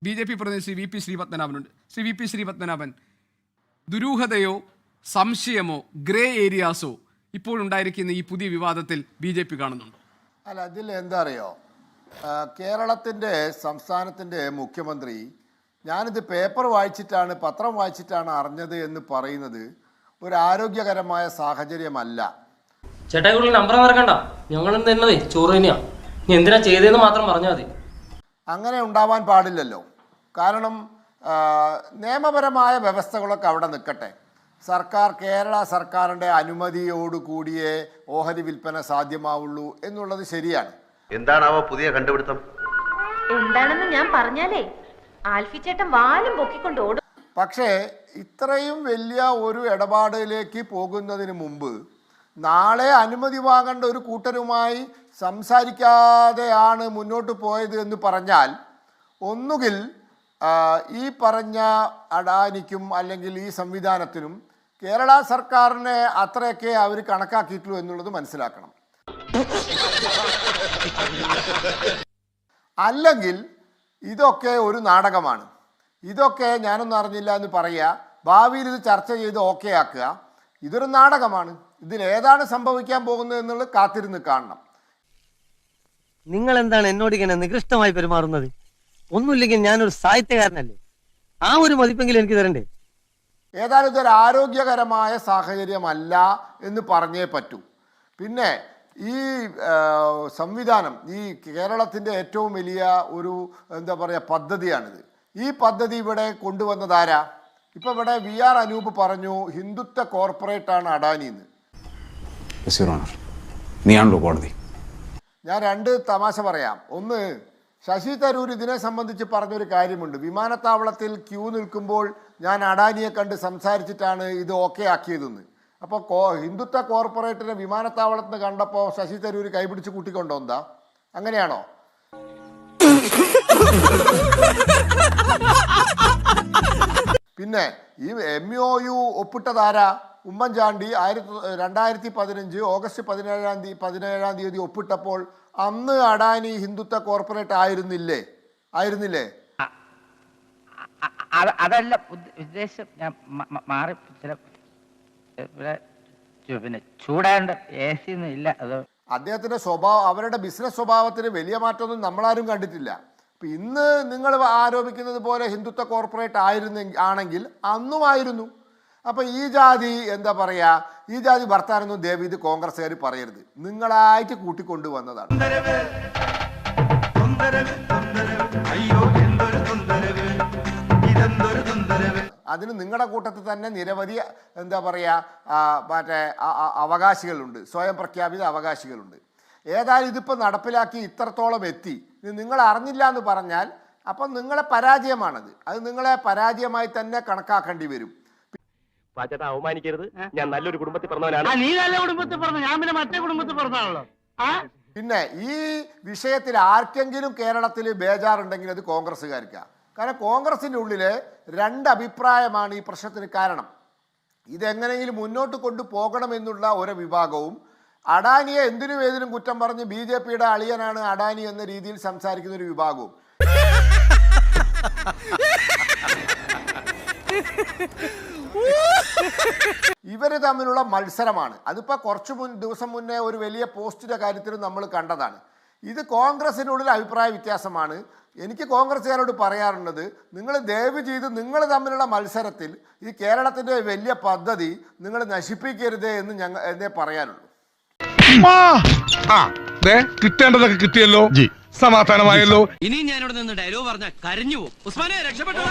BJP പ്രതിനിധി Shri VP ശ്രീപത്മനാഭനുണ്ട്. Shri VP Sreepadmanabhan, ദുരൂഹതയോ സംശയമോ ഗ്രേ ഏരിയാസോ ഇപ്പോഴുണ്ടായിരിക്കുന്ന ഈ പുതിയ വിവാദത്തിൽ BJP കാണുന്നുണ്ടോ? അല്ല, അതിൽ എന്താ അറിയോ, കേരളത്തിൻ്റെ സംസ്ഥാനത്തിൻ്റെ മുഖ്യമന്ത്രി ഞാനിത് പേപ്പർ വായിച്ചിട്ടാണ് പത്രം വായിച്ചിട്ടാണ് അറിഞ്ഞത് എന്ന് പറയുന്നത് ഒരു ആരോഗ്യകരമായ സാഹചര്യമല്ല. ചേട്ടായി നമ്പർ മറക്കണ്ട, ഞങ്ങൾ തന്നതേ ചോറ് തന്നെയാണ്. നീ എന്തിനാ ചെയ്തതെന്ന് മാത്രം പറഞ്ഞാൽ മതി. അങ്ങനെ ഉണ്ടാവാൻ പാടില്ലല്ലോ. കാരണം നിയമപരമായ വ്യവസ്ഥകളൊക്കെ അവിടെ നിൽക്കട്ടെ. കേരള സർക്കാരിൻ്റെ അനുമതിയോടുകൂടിയേ ഓഹരി വിൽപ്പന സാധ്യമാവുള്ളൂ എന്നുള്ളത് ശരിയാണ്. എന്താണാവോ പുതിയ കണ്ടുപിടുത്തം? എന്താണെന്ന് ഞാൻ പറഞ്ഞാലേ ആൽഫി ചേട്ടൻ വാലും പൊക്കിക്കൊണ്ട് ഓടും. പക്ഷേ ഇത്രയും വലിയ ഒരു ഇടപാടിലേക്ക് പോകുന്നതിന് മുമ്പ് നാളെ അനുമതി വാങ്ങേണ്ട ഒരു കൂട്ടരുമായി സംസാരിക്കാതെയാണ് മുന്നോട്ട് പോയത് എന്ന് പറഞ്ഞാൽ, ഒന്നുകിൽ ഈ പറഞ്ഞ അഡാനിക്കും അല്ലെങ്കിൽ ഈ സംവിധാനത്തിനും കേരള സർക്കാരിനെ അത്രയൊക്കെ അവർ കണക്കാക്കിയിട്ടുള്ളൂ എന്നുള്ളത് മനസ്സിലാക്കണം. അല്ലെങ്കിൽ ഇതൊക്കെ ഒരു നാടകമാണ്. ഇതൊക്കെ ഞാനൊന്നും അറിഞ്ഞില്ല എന്ന് പറയുക, ഭാവിയിൽ ഇത് ചർച്ച ചെയ്ത് ഓക്കെ ആക്കുക. ഇതൊരു നാടകമാണ്. ഇതിലേതാണ് സംഭവിക്കാൻ പോകുന്നത് എന്നുള്ളത് കാത്തിരുന്ന് കാണണം. നിങ്ങൾ എന്താണ് എന്നോട് ഇങ്ങനെ നികൃഷ്ടമായി പെരുമാറുന്നത്? ഒന്നുമില്ലെങ്കിൽ ഞാനൊരു സാഹിത്യകാരനല്ലേ, ആ ഒരു മതിപ്പെങ്കിലും എനിക്ക് തരണ്ടേ? ഏതായാലും ഇതൊരു ആരോഗ്യകരമായ സാഹചര്യമല്ല എന്ന് പറഞ്ഞേ പറ്റൂ. പിന്നെ ഈ സംവിധാനം ഈ കേരളത്തിൻ്റെ ഏറ്റവും വലിയ ഒരു എന്താ പറയുക പദ്ധതിയാണിത്. ഈ പദ്ധതി ഇവിടെ കൊണ്ടുവന്നതാരാ? ഇപ്പം ഇവിടെ VR അനൂപ് പറഞ്ഞു ഹിന്ദുത്വ കോർപ്പറേറ്റാണ് അഡാനി എന്ന്. ഞാൻ രണ്ട് തമാശ പറയാം. ഒന്ന്, ശശി തരൂർ ഇതിനെ സംബന്ധിച്ച് പറഞ്ഞൊരു കാര്യമുണ്ട്. വിമാനത്താവളത്തിൽ ക്യൂ നിൽക്കുമ്പോൾ ഞാൻ അഡാനിയെ കണ്ട് സംസാരിച്ചിട്ടാണ് ഇത് ഓക്കെ ആക്കിയതെന്ന്. അപ്പോൾ ഹിന്ദുത്വ കോർപ്പറേറ്റിനെ വിമാനത്താവളത്തിൽ നിന്ന് കണ്ടപ്പോൾ ശശി തരൂർ കൈപിടിച്ച് കൂട്ടിക്കൊണ്ടോന്താ? അങ്ങനെയാണോ? പിന്നെ ഈ MOU ഒപ്പിട്ടതാരാ? ഉമ്മൻചാണ്ടി 2015 ഓഗസ്റ്റ് 17 തീയതി ഒപ്പിട്ടപ്പോൾ അന്ന് അഡാനി ഹിന്ദുത്വ കോർപ്പറേറ്റ് ആയിരുന്നില്ലേ? അതല്ല ഉദ്ദേശം. ഞാൻ മാറി പിന്നെ ചൂടാണ്ട് AC ഒന്നും ഇല്ല. അത് അദ്ദേഹത്തിന്റെ അവരുടെ ബിസിനസ് സ്വഭാവത്തിന് വലിയ മാറ്റമൊന്നും നമ്മളാരും കണ്ടിട്ടില്ല. അപ്പം ഇന്ന് നിങ്ങൾ ആരോപിക്കുന്നത് പോലെ ഹിന്ദുത്വ കോർപ്പറേറ്റ് ആണെങ്കിൽ അന്നുമായിരുന്നു. അപ്പം ഈ ജാതി എന്താ പറയുക, ഈ ജാതി വർത്താനൊന്നും ദേവി ഇത് കോൺഗ്രസ്സുകാർ പറയരുത്. നിങ്ങളായിട്ട് കൂട്ടിക്കൊണ്ടുവന്നതാണ്. അതിന് നിങ്ങളുടെ കൂട്ടത്തിൽ തന്നെ നിരവധി എന്താ പറയുക മറ്റേ അവകാശികളുണ്ട്, സ്വയം പ്രഖ്യാപിത അവകാശികളുണ്ട്. ഏതായാലും ഇതിപ്പോൾ നടപ്പിലാക്കി ഇത്രത്തോളം എത്തി, നിങ്ങൾ അറിഞ്ഞില്ല എന്ന് പറഞ്ഞാൽ അപ്പം നിങ്ങളെ പരാജയമാണത്. അത് നിങ്ങളെ പരാജയമായി തന്നെ കണക്കാക്കേണ്ടി വരും. അവമാനിക്കരുത്, ഞാൻ നല്ലൊരു കുടുംബത്തിൽ പറഞ്ഞവനാണ്. നീ നല്ല കുടുംബത്തിൽ പറഞ്ഞു, ഞാൻ പിന്നെ മറ്റേ കുടുംബത്തിൽ പറഞ്ഞാണല്ലോ. പിന്നെ ഈ വിഷയത്തിൽ ആർക്കെങ്കിലും കേരളത്തിൽ ബേജാറുണ്ടെങ്കിൽ അത് കോൺഗ്രസ്സുകാർക്കാണ്. കാരണം കോൺഗ്രസിൻ്റെ ഉള്ളിൽ രണ്ട് അഭിപ്രായമാണ് ഈ പ്രശ്നത്തിന് കാരണം. ഇതെങ്ങനെയെങ്കിലും മുന്നോട്ട് കൊണ്ടുപോകണമെന്നുള്ള ഒരു വിഭാഗവും അഡാനിയെ എന്തിനും ഏതിനും കുറ്റം പറഞ്ഞ് BJPയുടെ അളിയനാണ് അഡാനി എന്ന രീതിയിൽ സംസാരിക്കുന്ന ഒരു വിഭാഗവും. ഇവര് തമ്മിലുള്ള മത്സരമാണ്. അതിപ്പോൾ കുറച്ച് ദിവസം മുന്നേ ഒരു വലിയ പോസ്റ്റിൻ്റെ കാര്യത്തിൽ നമ്മൾ കണ്ടതാണ്. ഇത് കോൺഗ്രസിനുള്ളിൽ അഭിപ്രായ വ്യത്യാസമാണ്. എനിക്ക് കോൺഗ്രസ്സുകാരോട് പറയാറുള്ളത്, നിങ്ങൾ ദയവ് ചെയ്ത് നിങ്ങൾ തമ്മിലുള്ള മത്സരത്തിൽ ഈ കേരളത്തിൻ്റെ വലിയ പദ്ധതി നിങ്ങൾ നശിപ്പിക്കരുത് എന്ന് എന്നേ പറയാനുള്ളൂ. കിട്ടേണ്ടതൊക്കെ കിട്ടിയല്ലോ, സമാധാനമായല്ലോ. ഇനി ഞാനിവിടെ നിന്ന് ഡയലോഗ് പറഞ്ഞാൽ കരഞ്ഞു പോകും. ഉസ്മാനെ രക്ഷപ്പെട്ടോ.